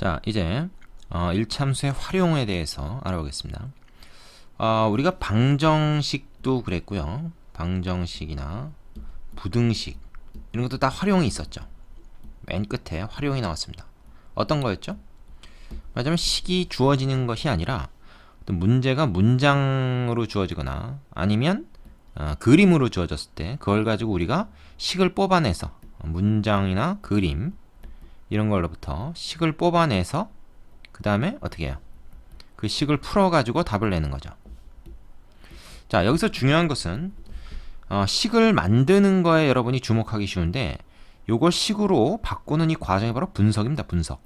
자, 이제 일참수의 활용에 대해서 알아보겠습니다. 우리가 방정식도 그랬고요. 방정식이나 부등식 이런 것도 다 활용이 있었죠. 맨 끝에 활용이 나왔습니다. 어떤 거였죠? 말하자면 식이 주어지는 것이 아니라 어떤 문제가 문장으로 주어지거나 아니면 그림으로 주어졌을 때 그걸 가지고 우리가 식을 뽑아내서 문장이나 그림 이런 걸로부터 식을 뽑아내서 그 다음에 어떻게 해요? 그 식을 풀어가지고 답을 내는 거죠. 자, 여기서 중요한 것은 식을 만드는 거에 여러분이 주목하기 쉬운데 요걸 식으로 바꾸는 이 과정이 바로 분석입니다. 분석.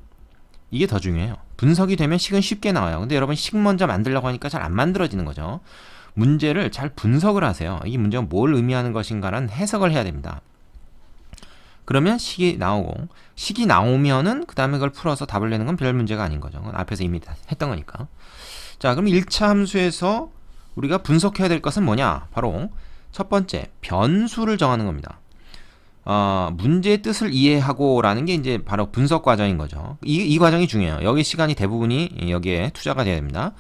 이게 더 중요해요. 분석이 되면 식은 쉽게 나와요. 근데 여러분 식 먼저 만들려고 하니까 잘 안 만들어지는 거죠. 문제를 잘 분석을 하세요. 이 문제가 뭘 의미하는 것인가라는 해석을 해야 됩니다. 그러면 식이 나오고 식이 나오면은 그 다음에 그걸 풀어서 답을 내는 건 별 문제가 아닌 거죠. 그건 앞에서 이미 했던 거니까. 자, 그럼 1차 함수에서 우리가 분석해야 될 것은 뭐냐? 바로 첫 번째 변수를 정하는 겁니다. 문제의 뜻을 이해하고 라는 게 이제 바로 분석 과정인 거죠. 이 과정이 중요해요. 여기 시간이 대부분이 여기에 투자가 돼야 됩니다.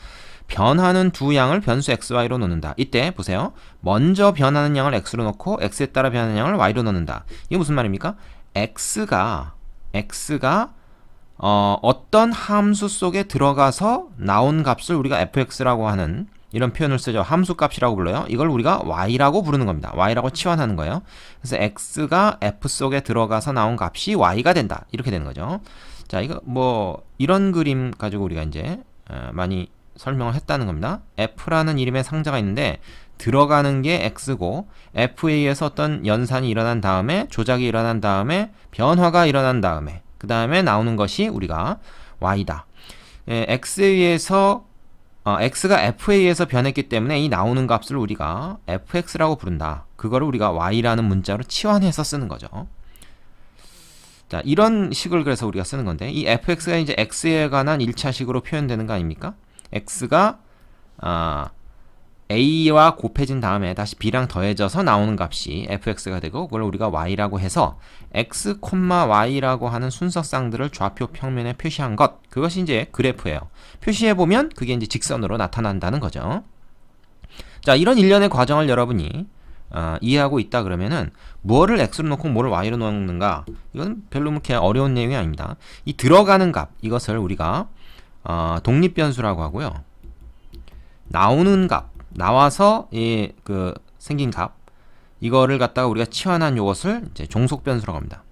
변하는 두 양을 변수 xy로 놓는다. 이때 보세요. 먼저 변하는 양을 x로 놓고 x에 따라 변하는 양을 y로 놓는다. 이게 무슨 말입니까? x가 어떤 함수 속에 들어가서 나온 값을 우리가 fx라고 하는 이런 표현을 쓰죠. 함수 값이라고 불러요. 이걸 우리가 y라고 부르는 겁니다. y라고 치환하는 거예요. 그래서 x가 f 속에 들어가서 나온 값이 y가 된다. 이렇게 되는 거죠. 자, 이거 뭐 이런 그림 가지고 우리가 이제 많이 설명을 했다는 겁니다. f라는 이름의 상자가 있는데 들어가는 게 x고 fa에서 어떤 연산이 일어난 다음에 조작이 일어난 다음에 변화가 일어난 다음에 그 다음에 나오는 것이 우리가 y다. x에 의해서 x가 f에 의해서 변했기 때문에 이 나오는 값을 우리가 fx라고 부른다. 그거를 우리가 y라는 문자로 치환해서 쓰는 거죠. 자, 이런 식을 그래서 우리가 쓰는 건데 이 fx가 이제 x에 관한 1차식으로 표현되는 거 아닙니까? x가 a와 곱해진 다음에 다시 b랑 더해져서 나오는 값이 fx가 되고 그걸 우리가 y라고 해서 x, y라고 하는 순서쌍들을 좌표 평면에 표시한 것, 그것이 이제 그래프예요. 표시해보면 그게 이제 직선으로 나타난다는 거죠. 자, 이런 일련의 과정을 여러분이 이해하고 있다 그러면은 뭐를 x로 놓고 뭐를 y로 놓는가, 이건 별로 그렇게 어려운 내용이 아닙니다. 이 들어가는 값, 이것을 우리가 독립변수라고 하고요. 나오는 값, 나와서 생긴 값, 이거를 갖다가 우리가 치환한 요것을 이제 종속변수라고 합니다.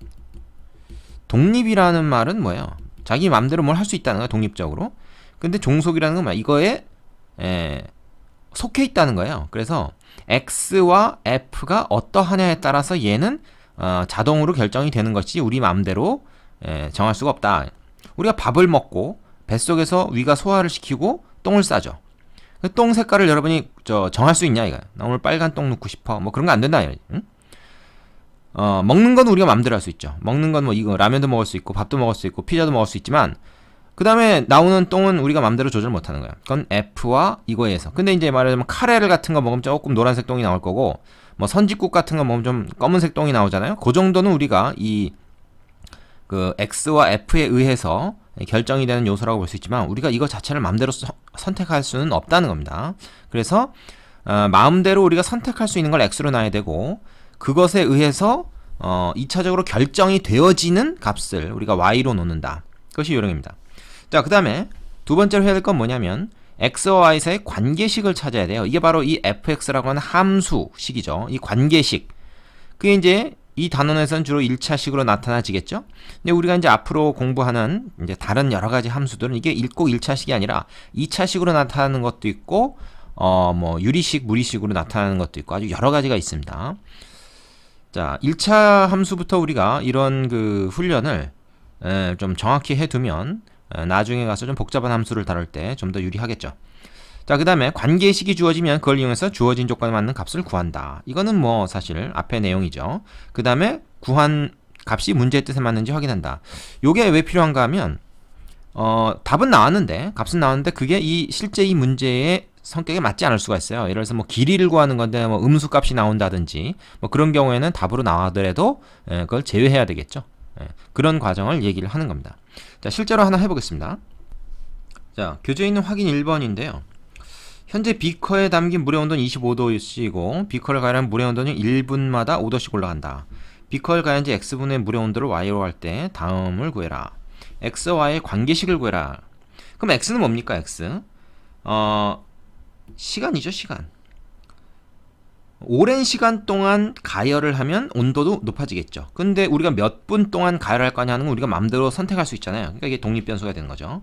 독립이라는 말은 뭐예요? 자기 마음대로 뭘 할 수 있다는 거예요, 독립적으로. 근데 종속이라는 건 뭐야? 이거에 속해 있다는 거예요. 그래서 x와 f가 어떠하냐에 따라서 얘는 자동으로 결정이 되는 것이 우리 마음대로 정할 수가 없다. 우리가 밥을 먹고 뱃속에서 위가 소화를 시키고 똥을 싸죠. 그 똥 색깔을 여러분이 정할 수 있냐 이거야. 나 오늘 빨간 똥 넣고 싶어. 뭐 그런 거 안 된다. 응? 먹는 건 우리가 마음대로 할 수 있죠. 먹는 건 뭐 이거 라면도 먹을 수 있고 밥도 먹을 수 있고 피자도 먹을 수 있지만 그 다음에 나오는 똥은 우리가 마음대로 조절 못 하는 거야. 그건 F와 이거에 의해서. 근데 이제 말하자면 카레를 같은 거 먹으면 조금 노란색 똥이 나올 거고 뭐 선짓국 같은 거 먹으면 좀 검은색 똥이 나오잖아요. 그 정도는 우리가 그 X와 F에 의해서 결정이 되는 요소라고 볼 수 있지만 우리가 이거 자체를 마음대로 선택할 수는 없다는 겁니다. 그래서 마음대로 우리가 선택할 수 있는 걸 X로 놔야 되고 그것에 의해서 2차적으로 결정이 되어지는 값을 우리가 Y로 놓는다. 그것이 요령입니다. 자, 그 다음에 두 번째로 해야 될 건 뭐냐면 X와 Y 사이의 관계식을 찾아야 돼요. 이게 바로 이 fx라고 하는 함수식이죠. 이 관계식. 그게 이제 이 단원에서는 주로 1차식으로 나타나지겠죠? 근데 우리가 이제 앞으로 공부하는 이제 다른 여러 가지 함수들은 이게 꼭 1차식이 아니라 2차식으로 나타나는 것도 있고, 뭐 유리식, 무리식으로 나타나는 것도 있고 아주 여러 가지가 있습니다. 자, 1차 함수부터 우리가 이런 그 훈련을 좀 정확히 해두면 나중에 가서 좀 복잡한 함수를 다룰 때 좀 더 유리하겠죠. 자, 그 다음에 관계식이 주어지면 그걸 이용해서 주어진 조건에 맞는 값을 구한다. 이거는 뭐 사실 앞의 내용이죠. 그 다음에 구한 값이 문제의 뜻에 맞는지 확인한다. 요게 왜 필요한가 하면 답은 나왔는데 값은 나왔는데 그게 실제 이 문제의 성격에 맞지 않을 수가 있어요. 예를 들어서 뭐 길이를 구하는 건데 뭐 음수 값이 나온다든지 뭐 그런 경우에는 답으로 나와더라도 그걸 제외해야 되겠죠. 그런 과정을 얘기를 하는 겁니다. 자, 실제로 하나 해보겠습니다. 자, 교재에 있는 확인 1번인데요. 현재 비커에 담긴 물의 온도는 25도이고 비커를 가열한 물의 온도는 1분마다 5도씩 올라간다. 비커를 가열한 지 x분의 물의 온도를 y로 할 때 다음을 구해라. x와 y의 관계식을 구해라. 그럼 x는 뭡니까? x 시간이죠. 시간. 오랜 시간 동안 가열을 하면 온도도 높아지겠죠. 근데 우리가 몇 분 동안 가열할 거냐 하는 건 우리가 마음대로 선택할 수 있잖아요. 그러니까 이게 독립변수가 되는 거죠.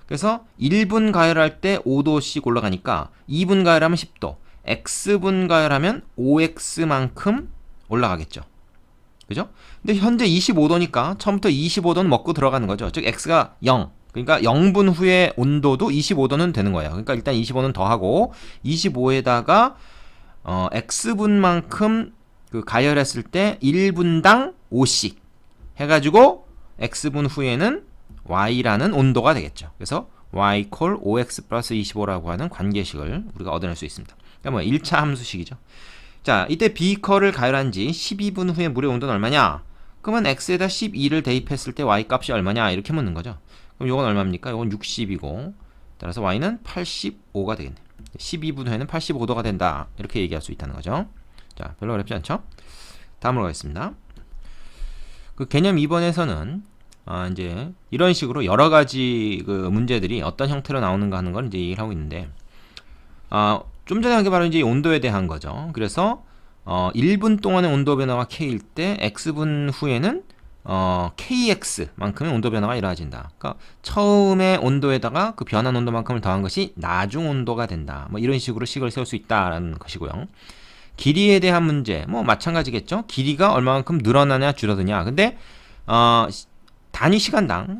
그래서 1분 가열할 때 5도씩 올라가니까 2분 가열하면 10도, x분 가열하면 5x만큼 올라가겠죠. 그죠? 근데 현재 25도니까 처음부터 25도는 먹고 들어가는 거죠. 즉 x가 0. 그러니까 0분 후에 온도도 25도는 되는 거예요. 그러니까 일단 25는 더하고 25에다가 x분만큼 그 가열했을 때 1분당 5씩 해가지고 x분 후에는 y라는 온도가 되겠죠. 그래서 y 콜 5x 플러스 25라고 하는 관계식을 우리가 얻어낼 수 있습니다. 그러니까 뭐 1차 함수식이죠. 자, 이때 B커를 가열한 지 12분 후에 물의 온도는 얼마냐? 그러면 x에다 12를 대입했을 때 y 값이 얼마냐? 이렇게 묻는 거죠. 그럼 이건 얼마입니까? 이건 60이고 따라서 y는 85가 되겠네요. 12분 후에는 85도가 된다. 이렇게 얘기할 수 있다는 거죠. 자, 별로 어렵지 않죠? 다음으로 가겠습니다. 그 개념 2번에서는 이제 이런 식으로 여러 가지 그 문제들이 어떤 형태로 나오는가 하는 걸 이제 얘기를 하고 있는데, 좀 전에 한 게 바로 이제 온도에 대한 거죠. 그래서 1분 동안의 온도 변화가 k일 때 x분 후에는 kx만큼의 온도 변화가 이루어진다. 그러니까 처음에 온도에다가 그 변한 온도만큼을 더한 것이 나중 온도가 된다. 뭐 이런 식으로 식을 세울 수 있다라는 것이고요. 길이에 대한 문제, 뭐 마찬가지겠죠. 길이가 얼마만큼 늘어나냐 줄어드냐. 근데 단위 시간당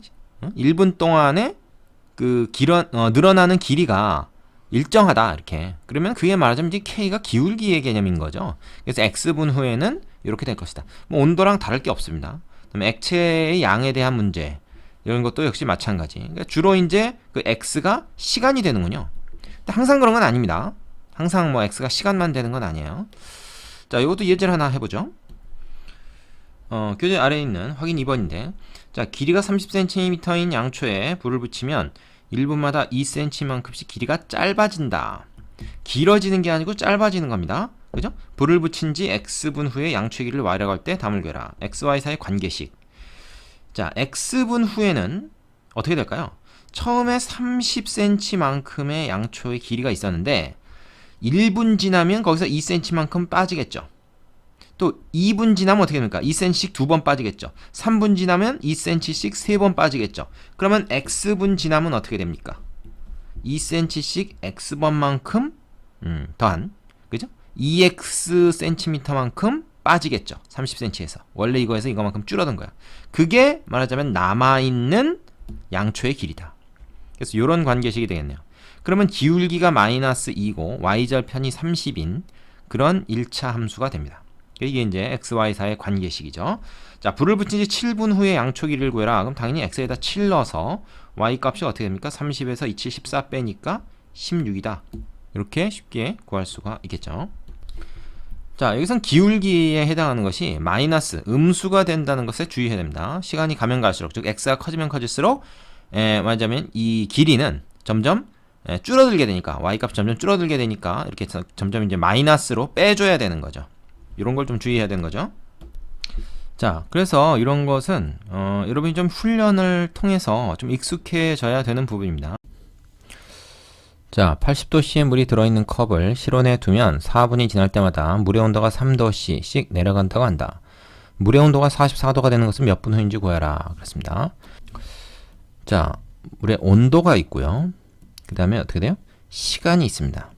1분 동안에 그 늘어나는 길이가 일정하다 이렇게. 그러면 그게 말하자면 이제 k가 기울기의 개념인 거죠. 그래서 x분 후에는 이렇게 될 것이다. 뭐 온도랑 다를 게 없습니다. 그다음에 액체의 양에 대한 문제 이런 것도 역시 마찬가지. 그러니까 주로 이제 그 x가 시간이 되는군요. 근데 항상 그런 건 아닙니다. 항상 뭐 x가 시간만 되는 건 아니에요. 자, 이것도 예제를 하나 해보죠. 교재 아래에 있는 확인 2번인데, 자, 길이가 30cm인 양초에 불을 붙이면 1분마다 2cm만큼씩 길이가 짧아진다. 길어지는 게 아니고 짧아지는 겁니다. 그죠? 불을 붙인 지 x분 후에 양초의 길이를 y라고 할 때 담을 구해라. x, y 사이의 관계식. 자, x분 후에는 어떻게 될까요? 처음에 30cm만큼의 양초의 길이가 있었는데 1분 지나면 거기서 2cm만큼 빠지겠죠. 또 2분 지나면 어떻게 됩니까? 2cm씩 2번 빠지겠죠. 3분 지나면 2cm씩 3번 빠지겠죠. 그러면 x분 지나면 어떻게 됩니까? 2cm씩 x번만큼 더한, 그죠? 2x cm만큼 빠지겠죠. 30cm에서. 원래 이거에서 이거만큼 줄어든 거야. 그게 말하자면 남아있는 양초의 길이다. 그래서 이런 관계식이 되겠네요. 그러면 기울기가 마이너스 2고 y절편이 30인 그런 1차 함수가 됩니다. 이게 이제 x, y 사이의 관계식이죠. 자, 불을 붙인 지 7분 후에 양초 길이를 구해라. 그럼 당연히 x에다 7 넣어서 y 값이 어떻게 됩니까? 30에서 27, 14 빼니까 16이다. 이렇게 쉽게 구할 수가 있겠죠. 자, 여기선 기울기에 해당하는 것이 마이너스, 음수가 된다는 것에 주의해야 됩니다. 시간이 가면 갈수록, 즉 x가 커지면 커질수록 말하자면 이 길이는 점점 줄어들게 되니까, y 값이 점점 줄어들게 되니까 이렇게 점점 이제 마이너스로 빼줘야 되는 거죠. 이런 걸 좀 주의해야 되는 거죠. 자, 그래서 이런 것은 여러분이 좀 훈련을 통해서 좀 익숙해져야 되는 부분입니다. 자, 80도씨의 물이 들어있는 컵을 실온에 두면 4분이 지날 때마다 물의 온도가 3도씨씩 내려간다고 한다. 물의 온도가 44도가 되는 것은 몇 분 후인지 구해라. 그렇습니다. 자, 물의 온도가 있고요. 그 다음에 어떻게 돼요? 시간이 있습니다.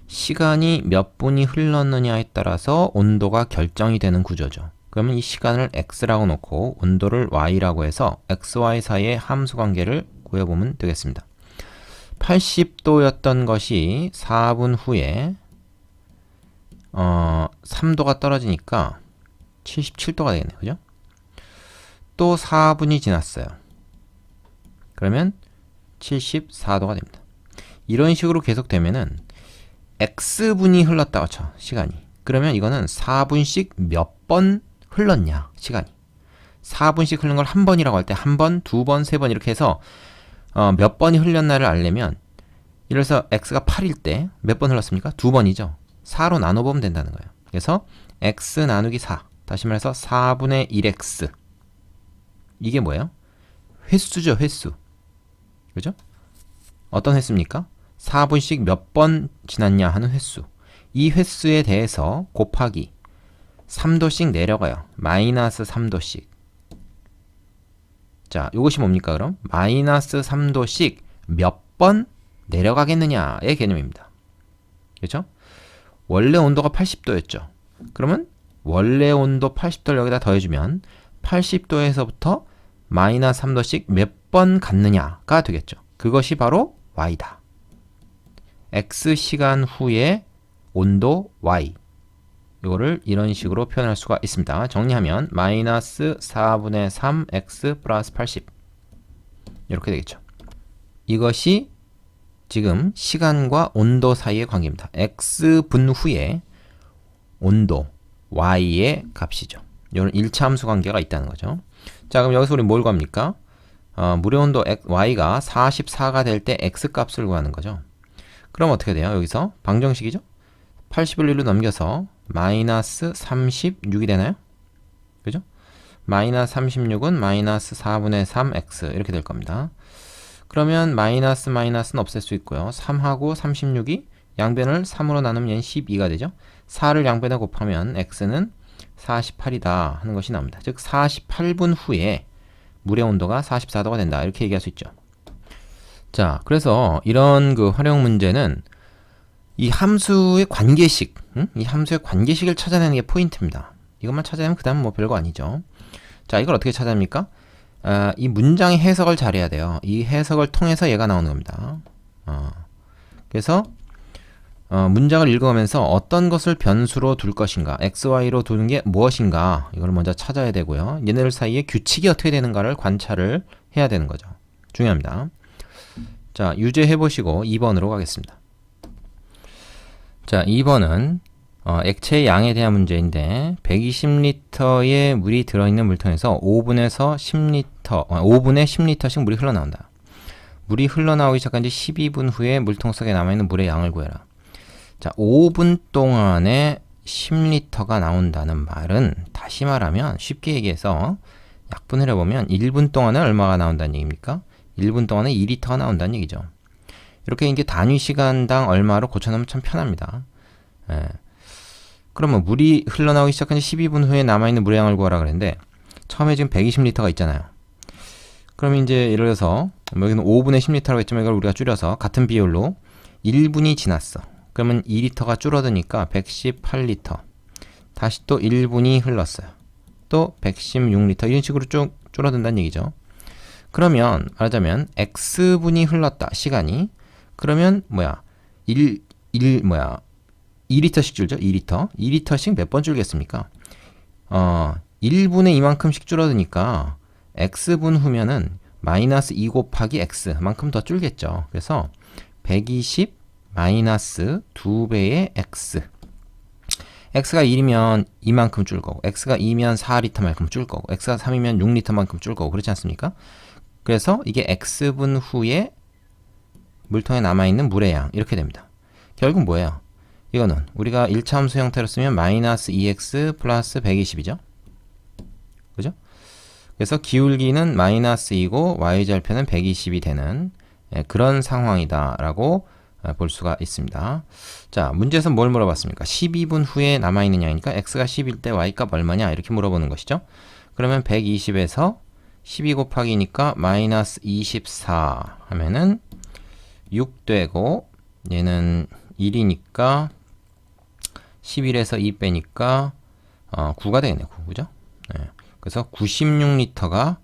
시간이 몇 분이 흘렀느냐에 따라서 온도가 결정이 되는 구조죠. 그러면 이 시간을 x라고 놓고 온도를 y라고 해서 x, y 사이의 함수 관계를 구해보면 되겠습니다. 80도였던 것이 4분 후에 3도가 떨어지니까 77도가 되겠네요. 그죠? 또 4분이 지났어요. 그러면 74도가 됩니다. 이런 식으로 계속되면은 x분이 흘렀다고 쳐, 시간이. 그러면 이거는 4분씩 몇 번 흘렀냐, 시간이. 4분씩 흐른 걸 한 번이라고 할 때 한 번, 두 번, 세 번 이렇게 해서 몇 번이 흘렸나를 알려면 이래서 x가 8일 때 몇 번 흘렀습니까? 두 번이죠. 4로 나눠보면 된다는 거예요. 그래서 x 나누기 4 다시 말해서 4분의 1x 이게 뭐예요? 횟수죠. 횟수. 그죠? 어떤 횟수입니까? 4분씩 몇 번 지났냐 하는 횟수. 이 횟수에 대해서 곱하기 3도씩 내려가요. 마이너스 3도씩. 자, 이것이 뭡니까 그럼? 마이너스 3도씩 몇 번 내려가겠느냐의 개념입니다. 그렇죠? 원래 온도가 80도였죠. 그러면 원래 온도 80도를 여기다 더해주면 80도에서부터 마이너스 3도씩 몇 번 갔느냐가 되겠죠. 그것이 바로 y다. x 시간 후에 온도 y. 이거를 이런 식으로 표현할 수가 있습니다. 정리하면 마이너스 4분의 3 x 플러스 80 이렇게 되겠죠. 이것이 지금 시간과 온도 사이의 관계입니다. x분 후에 온도 y의 값이죠. 이런 1차 함수 관계가 있다는 거죠. 자, 그럼 여기서 우리 뭘 구합니까? 물의 온도 y가 44가 될 때 x 값을 구하는 거죠. 그럼 어떻게 돼요? 여기서 방정식이죠? 80을 1로 넘겨서 마이너스 36이 되나요? 그죠? 마이너스 36은 마이너스 4분의 3x 이렇게 될 겁니다. 그러면 마이너스는 없앨 수 있고요. 3하고 36이 양변을 3으로 나누면 얘는 12가 되죠. 4를 양변에 곱하면 x는 48이다 하는 것이 나옵니다. 즉 48분 후에 물의 온도가 44도가 된다 이렇게 얘기할 수 있죠. 자, 그래서 이런 그 활용 문제는 이 함수의 관계식, 이 함수의 관계식을 찾아내는 게 포인트입니다. 이것만 찾아내면 그 다음은 뭐 별거 아니죠. 자, 이걸 어떻게 찾아냅니까? 이 문장의 해석을 잘해야 돼요. 이 해석을 통해서 얘가 나오는 겁니다. 그래서 문장을 읽어가면서 어떤 것을 변수로 둘 것인가, x, y로 두는 게 무엇인가 이걸 먼저 찾아야 되고요. 얘네들 사이에 규칙이 어떻게 되는가를 관찰을 해야 되는 거죠. 중요합니다. 자, 유죄해보시고 2번으로 가겠습니다. 자, 2번은 액체의 양에 대한 문제인데 120리터의 물이 들어있는 물통에서 5분에서 5분에 10리터씩 물이 흘러나온다. 물이 흘러나오기 시작한 지 12분 후에 물통 속에 남아있는 물의 양을 구해라. 자, 5분 동안에 10리터가 나온다는 말은 다시 말하면 쉽게 얘기해서 약분을 해보면 1분 동안에 얼마가 나온다는 얘기입니까? 1분 동안에 2리터가 나온다는 얘기죠. 이렇게 이게 단위 시간당 얼마로 고쳐놓으면 참 편합니다. 예. 그러면 물이 흘러나오기 시작한 지 12분 후에 남아있는 물의 양을 구하라 그랬는데 처음에 지금 120리터가 있잖아요. 그럼 이제 예를 들어서 여기는 5분에 10리터라고 했지만 이걸 우리가 줄여서 같은 비율로 1분이 지났어. 그러면 2리터가 줄어드니까 118리터. 다시 또 1분이 흘렀어요. 또 116리터. 이런 식으로 쭉 줄어든다는 얘기죠. 그러면 말하자면 x분이 흘렀다. 시간이. 그러면 2리터씩 줄죠? 2리터. 2리터씩 몇 번 줄겠습니까? 1분에 이만큼씩 줄어드니까 x분 후면은 마이너스 2 곱하기 x만큼 더 줄겠죠. 그래서 120 마이너스 2배의 x. x가 1이면 이만큼 줄 거고, x가 2면 4리터만큼 줄 거고, x가 3이면 6리터만큼 줄 거고, 그렇지 않습니까? 그래서 이게 x분 후에 물통에 남아있는 물의 양 이렇게 됩니다. 결국 뭐예요? 이거는 우리가 1차 함수 형태로 쓰면 마이너스 2x 플러스 120이죠. 그죠? 그래서 기울기는 마이너스 2고 y절편은 120이 되는 그런 상황이다 라고 볼 수가 있습니다. 자, 문제에서 뭘 물어봤습니까? 12분 후에 남아있는 양이니까 x가 10일 때 y값 얼마냐 이렇게 물어보는 것이죠. 그러면 120에서 12 곱하기니까 마이너스 24 하면은 6 되고 얘는 1이니까 11에서 2 빼니까 9가 되겠네요. 9, 그죠? 네. 그래서 96리터가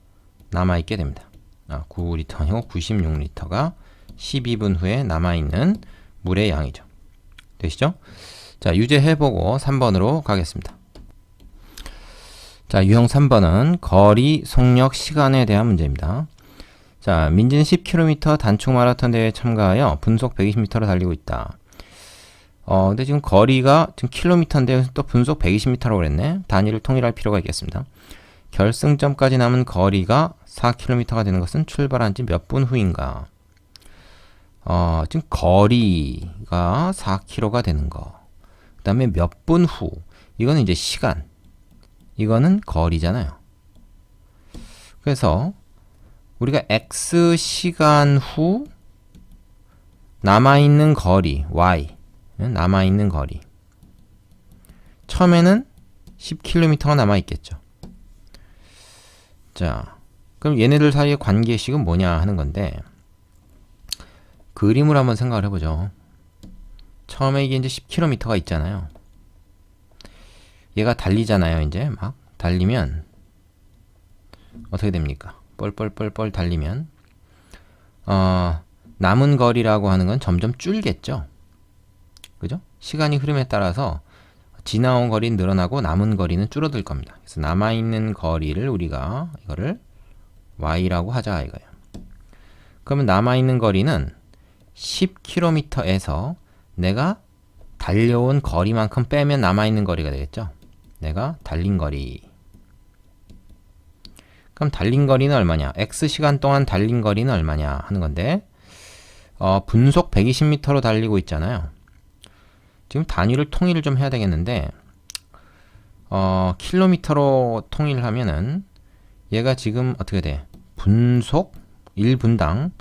남아있게 됩니다. 9리터 아니고 96리터가 12분 후에 남아있는 물의 양이죠. 되시죠? 자, 유죄해보고 3번으로 가겠습니다. 자, 유형 3번은 거리, 속력, 시간에 대한 문제입니다. 자, 민지는 10km 단축 마라톤 대회에 참가하여 분속 120m로 달리고 있다. 근데 지금 거리가 지금 킬로미터인데 또 분속 120m라고 그랬네. 단위를 통일할 필요가 있겠습니다. 결승점까지 남은 거리가 4km가 되는 것은 출발한 지 몇 분 후인가? 지금 거리가 4km가 되는 거. 그 다음에 몇 분 후. 이거는 이제 시간. 이거는 거리잖아요. 그래서 우리가 x 시간 후 남아있는 거리, y. 남아있는 거리. 처음에는 10km가 남아있겠죠. 자, 그럼 얘네들 사이의 관계식은 뭐냐 하는 건데, 그림을 한번 생각을 해보죠. 처음에 이게 이제 10km가 있잖아요. 얘가 달리잖아요. 이제 막 달리면 어떻게 됩니까? 뻘뻘뻘뻘 달리면 남은 거리라고 하는 건 점점 줄겠죠. 그죠? 시간이 흐름에 따라서 지나온 거리는 늘어나고 남은 거리는 줄어들 겁니다. 그래서 남아있는 거리를 우리가 이거를 y라고 하자 이거예요. 그러면 남아있는 거리는 10km에서 내가 달려온 거리만큼 빼면 남아있는 거리가 되겠죠. 내가 달린 거리. 그럼 달린 거리는 얼마냐? x시간 동안 달린 거리는 얼마냐 하는 건데, 분속 120m로 달리고 있잖아요. 지금 단위를 통일을 좀 해야 되겠는데, 킬로미터로 통일을 하면은 얘가 지금 어떻게 돼? 분속 1분당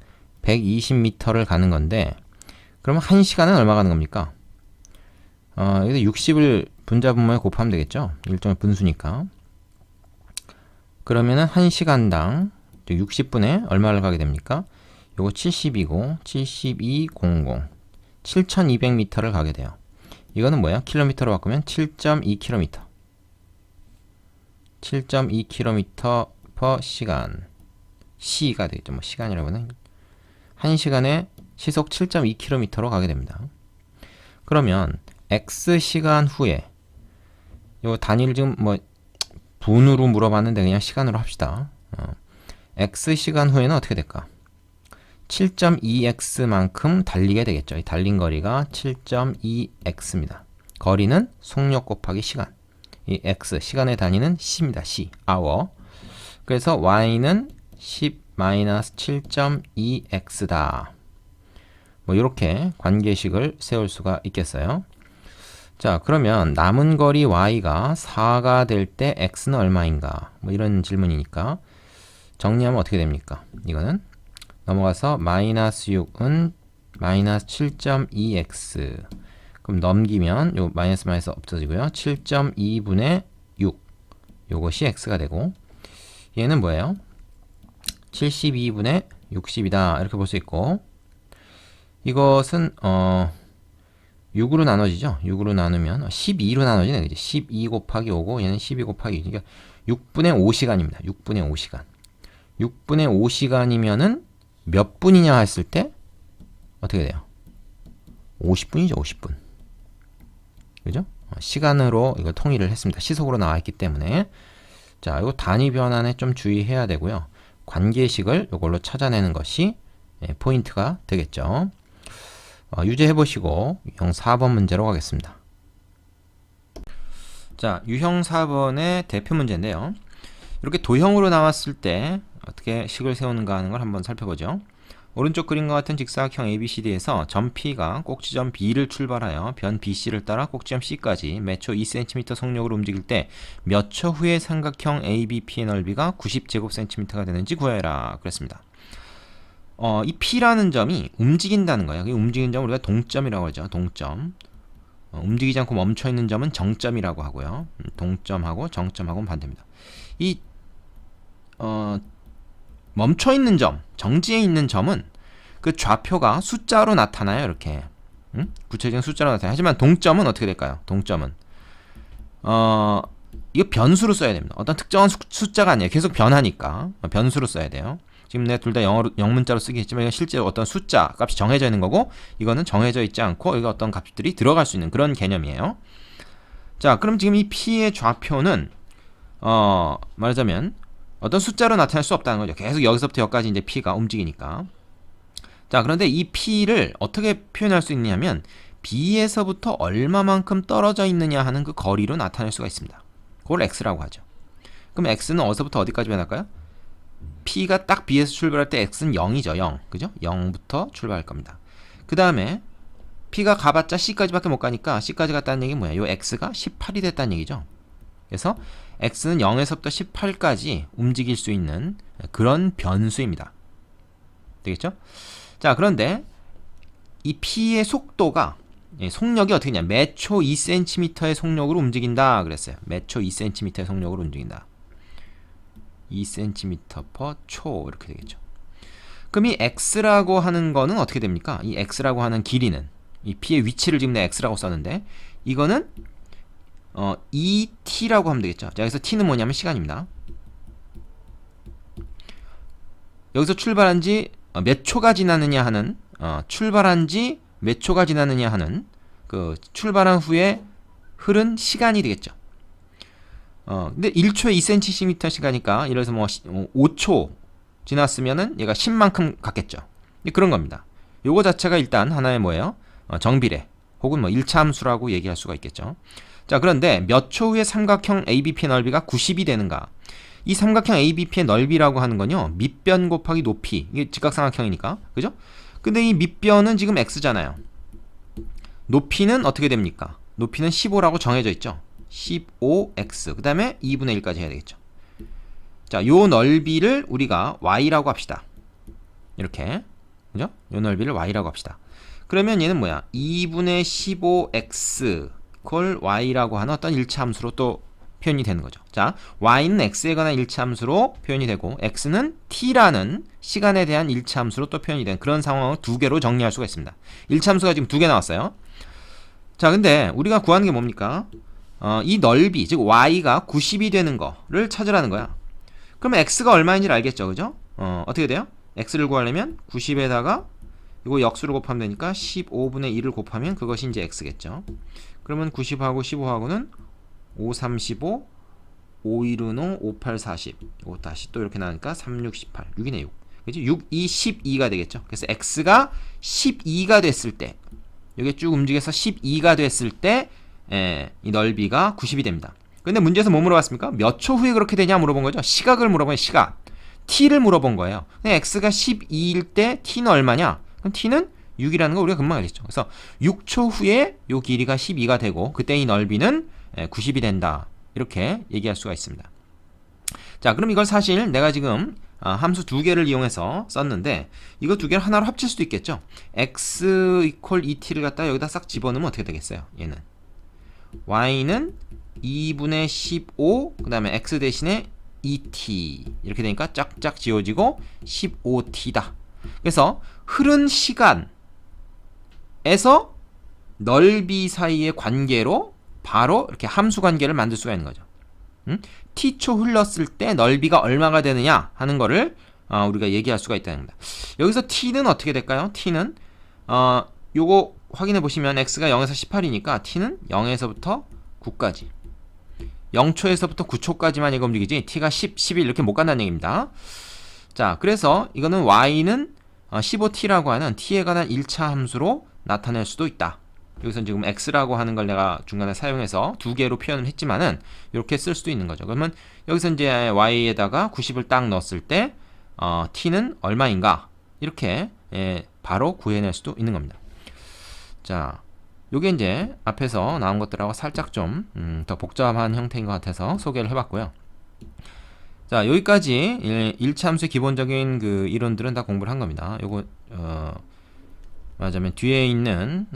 120m를 가는 건데, 그러면 1시간은 얼마 가는 겁니까? 여기서 60을 분자분모에 곱하면 되겠죠? 일종의 분수니까. 그러면은 1시간당 60분에 얼마를 가게 됩니까? 요거 70이고 7200 7200m를 가게 돼요. 이거는 뭐야? 킬로미터로 바꾸면 7.2km 7.2km per 시간. C가 되겠죠. 뭐 시간이라고는 1시간에 시속 7.2km로 가게 됩니다. 그러면 X시간 후에 요 단위를 지금 뭐 분으로 물어봤는데 그냥 시간으로 합시다. X시간 후에는 어떻게 될까? 7.2x만큼 달리게 되겠죠. 이 달린 거리가 7.2x입니다. 거리는 속력 곱하기 시간. 이 x, 시간의 단위는 c입니다. c, hour. 그래서 y는 10-7.2x다. 뭐 이렇게 관계식을 세울 수가 있겠어요. 자, 그러면 남은 거리 y가 4가 될 때 x는 얼마인가? 뭐 이런 질문이니까 정리하면 어떻게 됩니까? 이거는 넘어가서 마이너스 6은 마이너스 7.2x. 그럼 넘기면 요 마이너스 마이너스 없어지고요. 7.2분의 6. 요것이 x가 되고, 얘는 뭐예요? 72분의 60이다. 이렇게 볼 수 있고, 이것은 6으로 나눠지죠. 6으로 나누면 12로 나눠지네. 그지? 12 곱하기 5고 얘는 12 곱하기 2. 그러니까 6분의 5시간입니다. 6분의 5시간. 6분의 5시간이면은 몇 분이냐 했을 때 어떻게 돼요? 50분이죠. 50분. 그죠? 시간으로 이거 통일을 했습니다. 시속으로 나와 있기 때문에. 자, 이거 단위 변환에 좀 주의해야 되고요. 관계식을 이걸로 찾아내는 것이 포인트가 되겠죠. 유제해 보시고 유형 4번 문제로 가겠습니다. 자, 유형 4번의 대표 문제인데요. 이렇게 도형으로 나왔을 때 어떻게 식을 세우는가 하는 걸 한번 살펴보죠. 오른쪽 그림과 같은 직사각형 ABCD에서 점 P가 꼭지점 B를 출발하여 변 BC를 따라 꼭지점 C까지 매초 2cm 속력으로 움직일 때 몇 초 후에 삼각형 ABP의 넓이가 90제곱cm가 되는지 구하여라. 그랬습니다. 이 P라는 점이 움직인다는 거예요. 움직이는 점을 우리가 동점이라고 하죠. 동점. 움직이지 않고 멈춰있는 점은 정점이라고 하고요. 동점하고 정점하고는 반대입니다. 이 멈춰있는 점, 정지해 있는 점은 그 좌표가 숫자로 나타나요. 이렇게 구체적인 숫자로 나타나요. 하지만 동점은 어떻게 될까요? 동점은 이거 변수로 써야 됩니다. 어떤 특정한 숫자가 아니에요. 계속 변하니까 변수로 써야 돼요. 지금 내가 둘 다 영문자로 쓰긴 했지만 이건 실제로 어떤 숫자 값이 정해져 있는 거고, 이거는 정해져 있지 않고 여기 어떤 값들이 들어갈 수 있는 그런 개념이에요. 자, 그럼 지금 이 P의 좌표는 말하자면 어떤 숫자로 나타낼 수 없다는 거죠. 계속 여기서부터 여기까지 이제 P가 움직이니까. 자, 그런데 이 P를 어떻게 표현할 수 있냐면 B에서부터 얼마만큼 떨어져 있느냐 하는 그 거리로 나타낼 수가 있습니다. 그걸 X라고 하죠. 그럼 x는 어디서부터 어디까지 변할까요? p가 딱 b에서 출발할 때 x는 0이죠. 0. 그죠? 0부터 출발할 겁니다. 그 다음에 p가 가봤자 c까지밖에 못 가니까 c까지 갔다는 얘기는 뭐야? 요 x가 18이 됐다는 얘기죠. 그래서 x는 0에서부터 18까지 움직일 수 있는 그런 변수입니다. 되겠죠? 자, 그런데 이 p의 속도가 속력이 어떻게 되냐? 매초 2cm의 속력으로 움직인다 그랬어요. 매초 2cm의 속력으로 움직인다. 2cm per 초 이렇게 되겠죠. 그럼 이 x라고 하는 거는 어떻게 됩니까? 이 x라고 하는 길이는 이 p의 위치를 지금 내가 x라고 썼는데 이거는 ET라고 하면 되겠죠. 자, 여기서 t는 뭐냐면 시간입니다. 여기서 출발한 지 몇 초가 지나느냐 하는 출발한 지 몇 초가 지나느냐 하는 그 출발한 후에 흐른 시간이 되겠죠. 근데 1초에 2cm 시간이니까 예를 들어서 뭐 5초 지났으면은 얘가 10만큼 갔겠죠. 그런 겁니다. 요거 자체가 일단 하나의 뭐예요? 정비례 혹은 뭐 1차 함수라고 얘기할 수가 있겠죠. 자, 그런데 몇 초 후에 삼각형 ABP의 넓이가 90이 되는가? 이 삼각형 ABP의 넓이라고 하는 건요, 밑변 곱하기 높이. 이게 직각삼각형이니까. 그죠? 근데 이 밑변은 지금 x잖아요. 높이는 어떻게 됩니까? 높이는 15라고 정해져 있죠. 15x. 그 다음에 2분의 1까지 해야 되겠죠. 자, 요 넓이를 우리가 y라고 합시다. 이렇게. 그죠? 요 넓이를 y라고 합시다. 그러면 얘는 뭐야? 2분의 15x 그걸 y라고 하는 어떤 1차 함수로 또 표현이 되는 거죠. 자, y는 x에 관한 1차 함수로 표현이 되고 x는 t라는 시간에 대한 1차 함수로 또 표현이 되는 그런 상황을 두 개로 정리할 수가 있습니다. 1차 함수가 지금 두 개 나왔어요. 자, 근데 우리가 구하는 게 뭡니까? 이 넓이, 즉 y가 90이 되는 거를 찾으라는 거야. 그러면 x가 얼마인지를 알겠죠, 그죠? 어떻게 돼요? x를 구하려면 90에다가 이거 역수를 곱하면 되니까 15분의 1을 곱하면 그것이 이제 x겠죠. 그러면 90하고 15하고는 5, 35, 5, 1은 5, 5, 8, 40. 이거 다시 또 이렇게 나니까 3, 6, 18. 6이네, 6. 그죠? 6, 2, 12가 되겠죠. 그래서 x가 12가 됐을 때, 이게 쭉 움직여서 12가 됐을 때, 이 넓이가 90이 됩니다. 근데 문제에서 뭐 물어봤습니까? 몇 초 후에 그렇게 되냐 물어본 거죠. 시각을 물어본 시각. t를 물어본 거예요. 근데 x가 12일 때 t는 얼마냐? 그럼 t는 6이라는 거 우리가 금방 알겠죠. 그래서 6초 후에 요 길이가 12가 되고 그때 이 넓이는 90이 된다. 이렇게 얘기할 수가 있습니다. 자, 그럼 이걸 사실 내가 지금 함수 두 개를 이용해서 썼는데 이거 두 개를 하나로 합칠 수도 있겠죠. x 이퀄 et를 갖다 여기다 싹 집어넣으면 어떻게 되겠어요? 얘는 y는 2분의 15 그 다음에 x 대신에 et 이렇게 되니까 짝짝 지워지고 15t다. 그래서 흐른 시간에서 넓이 사이의 관계로 바로 이렇게 함수 관계를 만들 수가 있는 거죠. t초 흘렀을 때 넓이가 얼마가 되느냐 하는 거를 우리가 얘기할 수가 있다는 겁니다. 여기서 t는 어떻게 될까요? t는 요거 확인해 보시면 x가 0에서 18이니까 t는 0에서부터 9까지 0초에서부터 9초까지만 이거 움직이지 t가 10, 11 이렇게 못 간다는 얘기입니다. 자, 그래서 이거는 y는 15t라고 하는 t에 관한 1차 함수로 나타낼 수도 있다. 여기서 지금 x라고 하는 걸 내가 중간에 사용해서 두 개로 표현을 했지만은 이렇게 쓸 수도 있는 거죠. 그러면 여기서 이제 y에다가 90을 딱 넣었을 때 t는 얼마인가 이렇게 바로 구해낼 수도 있는 겁니다. 자, 요게 이제 앞에서 나온 것들하고 살짝 좀 더 복잡한 형태인 것 같아서 소개를 해봤고요. 자, 여기까지 1차 함수의 기본적인 그 이론들은 다 공부를 한 겁니다. 요거 말하자면 뒤에 있는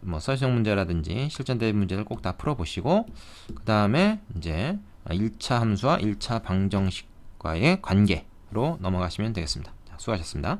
뭐 서술형 문제라든지 실전대 문제를 꼭 다 풀어보시고 그 다음에 이제 1차 함수와 1차 방정식과의 관계로 넘어가시면 되겠습니다. 자, 수고하셨습니다.